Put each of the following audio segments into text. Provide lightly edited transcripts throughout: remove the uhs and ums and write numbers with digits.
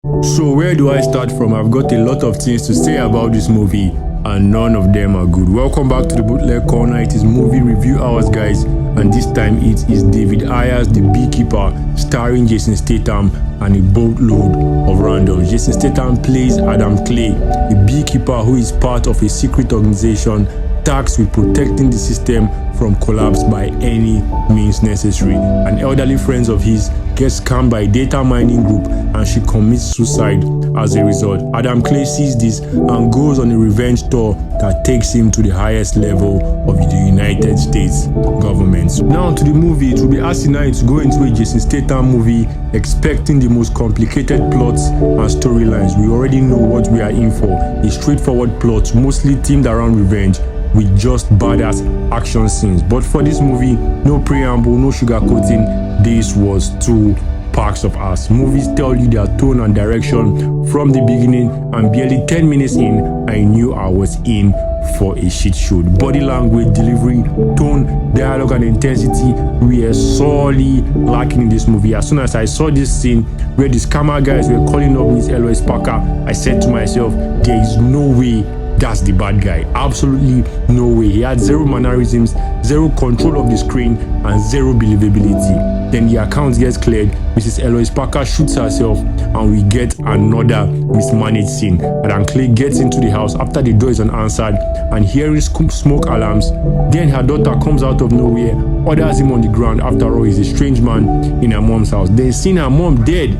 So where do I start from? I've got a lot of things to say about this movie and none of them are good. Welcome back to the Bootleg Corner. It is movie review hours, guys, and this time it is David Ayer's The Beekeeper, starring Jason Statham and a boatload of randoms. Jason Statham plays Adam Clay, a beekeeper who is part of a secret organization tasked with protecting the system from collapse by any means necessary. An elderly friend of his gets scammed by a data mining group and she commits suicide as a result. Adam Clay sees this and goes on a revenge tour that takes him to the highest level of the United States government. Now to the movie. It will be asinine to go into a Jason Statham movie expecting the most complicated plots and storylines. We already know what we are in for. A straightforward plot mostly themed around revenge with just badass action scenes. But for this movie, no preamble, no sugarcoating. This was two packs of ass. Movies tell you their tone and direction from the beginning, and barely 10 minutes in, I knew I was in for a shit show. Body language, delivery, tone, dialogue, and intensity were sorely lacking in this movie. As soon as I saw this scene where the scammer guys were calling up Miss Eloise Parker, I said to myself, there is no way that's the bad guy. Absolutely no way. He had zero mannerisms, zero control of the screen, and zero believability. Then the account gets cleared, Mrs. Eloise Parker shoots herself, and we get another mismanaged scene. Adam Clay gets into the house after the door is unanswered and hearing smoke alarms. Then her daughter comes out of nowhere, orders him on the ground. After all, he's a strange man in her mom's house. Then seeing her mom dead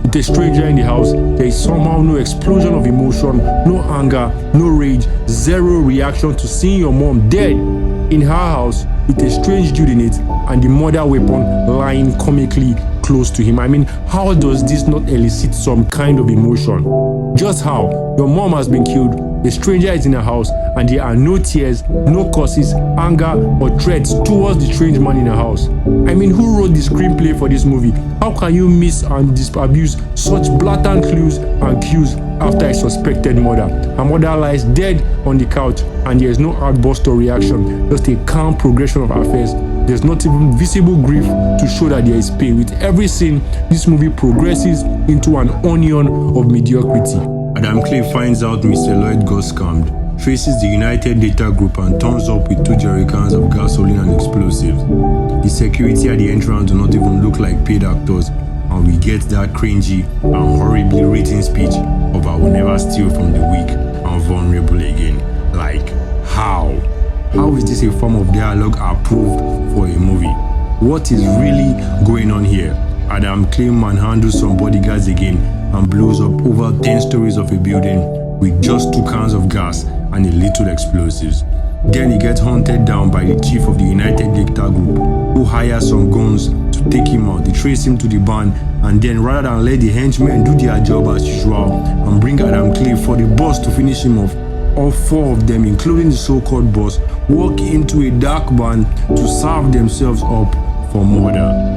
with a stranger in the house, there is somehow no explosion of emotion, no anger, no rage, zero reaction to seeing your mom dead in her house with a strange dude in it and the murder weapon lying comically close to him. I mean, how does this not elicit some kind of emotion? Just how? Your mom has been killed, a stranger is in her house, and there are no tears, no curses, anger, or threats towards the strange man in her house. I mean, who wrote the screenplay for this movie? How can you miss and abuse such blatant clues and cues after a suspected murder? Her mother lies dead on the couch and there is no outburst or reaction, just a calm progression of affairs. There's not even visible grief to show that there is pain. With every scene, this movie progresses into an onion of mediocrity. Adam Clay finds out Mr. Lloyd got scammed, traces the United Data Group and turns up with 2 jerrycans of gasoline and explosives. The security at the entrance do not even look like paid actors, and we get that cringy and horribly written speech of I will never steal from the weak and vulnerable again. Like, how? How is this a form of dialogue approved for a movie? What is really going on here? Adam Clay manhandles some bodyguards again and blows up over 10 stories of a building with just 2 cans of gas and a little explosives. Then he gets hunted down by the chief of the United Data Group, who hires some guns to take him out. They trace him to the barn, and then rather than let the henchmen do their job as usual and bring Adam Clay for the boss to finish him off, all 4 of them, including the so-called boss, walk into a dark barn to serve themselves up for murder.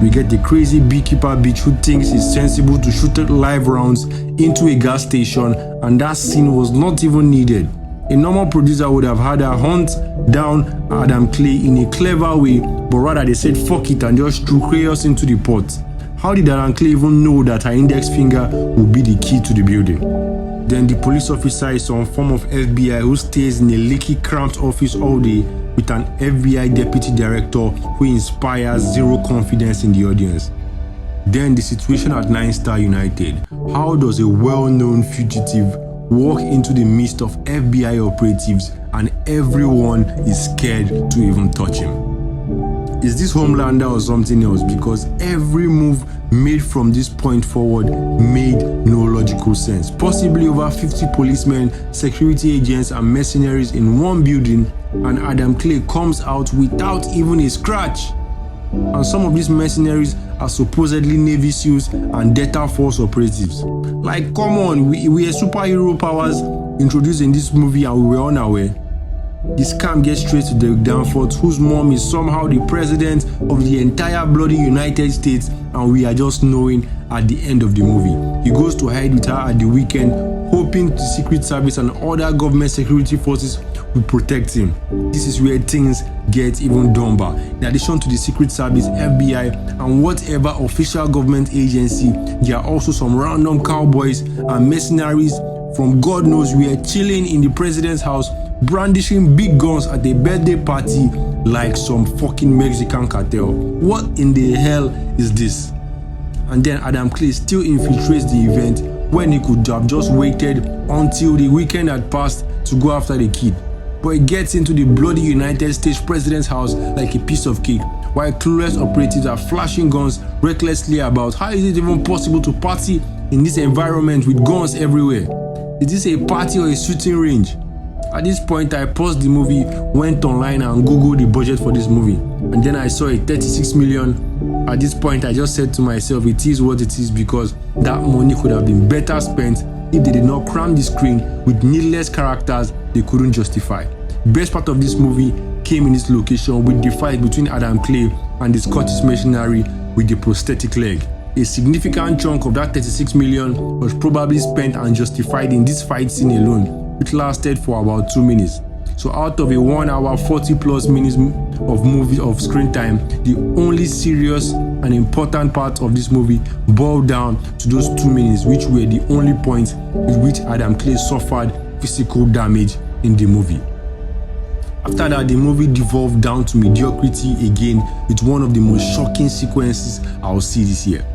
We get the crazy beekeeper bitch who thinks it's sensible to shoot live rounds into a gas station, and that scene was not even needed. A normal producer would have had her hunt down Adam Clay in a clever way, but rather they said fuck it and just threw chaos into the pot. How did Adam Clay even know that her index finger would be the key to the building? Then the police officer is some form of FBI who stays in a leaky, cramped office all day with an FBI deputy director who inspires zero confidence in the audience. Then the situation at 9-Star United. How does a well-known fugitive walk into the midst of FBI operatives and everyone is scared to even touch him? Is this Homelander or something else? Because every move made from this point forward made no logical sense. Possibly over 50 policemen, security agents, and mercenaries in one building, and Adam Clay comes out without even a scratch. And some of these mercenaries are supposedly Navy SEALs and Delta Force operatives. Like, come on, we are superhero powers introduced in this movie and we were unaware. The scam gets straight to the Danforth, whose mom is somehow the president of the entire bloody United States, and we are just knowing at the end of the movie. He goes to hide with her at the weekend, hoping the Secret Service and other government security forces will protect him. This is where things get even dumber. In addition to the Secret Service, FBI, and whatever official government agency, there are also some random cowboys and mercenaries from God knows where chilling in the president's house, brandishing big guns at a birthday party like some fucking Mexican cartel. What in the hell is this? And then Adam Clay still infiltrates the event when he could have just waited until the weekend had passed to go after the kid. But he gets into the bloody United States president's house like a piece of cake, while clueless operatives are flashing guns recklessly about. How is it even possible to party in this environment with guns everywhere? Is this a party or a shooting range? At this point, I paused the movie, went online and googled the budget for this movie, and then I saw a 36 million. At this point, I just said to myself, it is what it is, because that money could have been better spent if they did not cram the screen with needless characters they couldn't justify. Best part of this movie came in its location with the fight between Adam Clay and the Scottish mercenary with the prosthetic leg. A significant chunk of that 36 million was probably spent and justified in this fight scene alone, which lasted for about 2 minutes. So out of a 1 hour 40 plus minutes of screen time, the only serious and important part of this movie boiled down to those 2 minutes, which were the only points in which Adam Clay suffered physical damage in the movie. After that, the movie devolved down to mediocrity again with one of the most shocking sequences I'll see this year.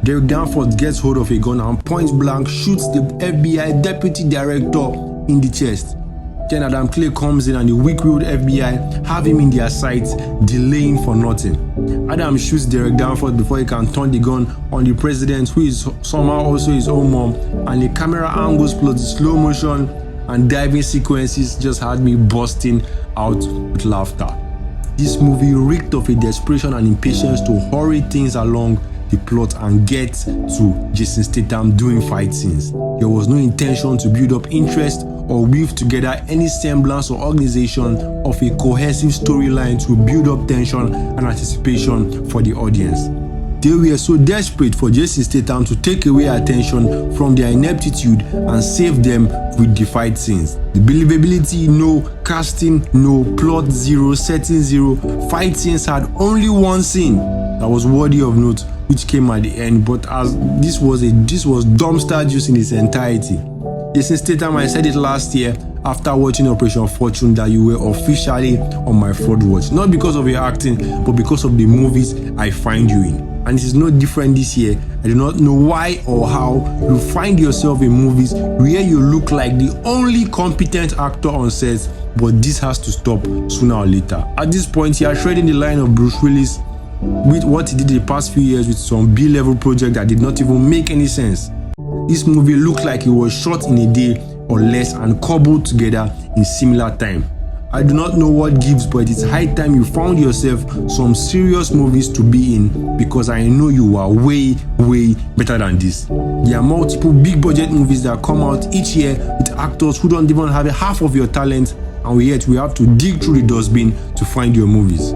Derek Danforth gets hold of a gun and point blank shoots the FBI deputy director in the chest. Then Adam Clay comes in and the weak-willed FBI have him in their sights, delaying for nothing. Adam shoots Derek Danforth before he can turn the gun on the president, who is somehow also his own mom, and the camera angles plus the slow motion and diving sequences just had me bursting out with laughter. This movie reeked of a desperation and impatience to hurry things along the plot and get to Jason Statham doing fight scenes. There was no intention to build up interest or weave together any semblance or organization of a cohesive storyline to build up tension and anticipation for the audience. They were so desperate for Jason Statham to take away attention from their ineptitude and save them with the fight scenes. The believability, no. Casting, no. Plot, zero. Setting, zero. Fight scenes had only one scene that was worthy of note, which came at the end, but as this was dumpster juice in its entirety. Jason Statham, I said it last year after watching Operation Fortune that you were officially on my fraud watch. Not because of your acting, but because of the movies I find you in. And it is no different this year. I do not know why or how you find yourself in movies where you look like the only competent actor on set, but this has to stop sooner or later. At this point, you are shredding the line of Bruce Willis with what he did the past few years with some B-level project that did not even make any sense. This movie looked like it was shot in a day or less and cobbled together in similar time. I do not know what gives, but it's high time you found yourself some serious movies to be in, because I know you are way better than this. There are multiple big budget movies that come out each year with actors who don't even have half of your talent, and yet we have to dig through the dustbin to find your movies.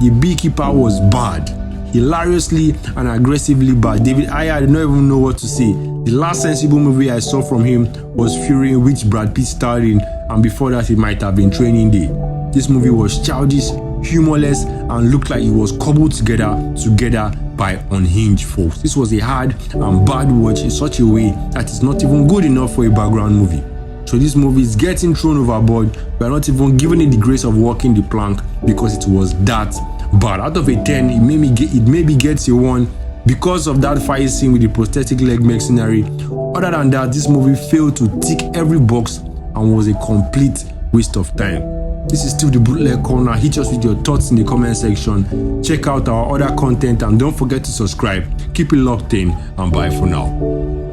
The Beekeeper was bad. Hilariously and aggressively bad. David Ayer, I do not even know what to say. The last sensible movie I saw from him was Fury, in which Brad Pitt starred in, and before that it might have been Training Day. This movie was childish, humorless, and looked like it was cobbled together by unhinged folks. This was a hard and bad watch in such a way that it's not even good enough for a background movie. So this movie is getting thrown overboard. We are not even giving it the grace of walking the plank because it was that bad. Out of a 10, it maybe gets a 1 because of that fight scene with the prosthetic leg mercenary. Other than that, this movie failed to tick every box and was a complete waste of time. This is still the Bootleg Corner. Hit us with your thoughts in the comment section. Check out our other content and don't forget to subscribe. Keep it locked in, and bye for now.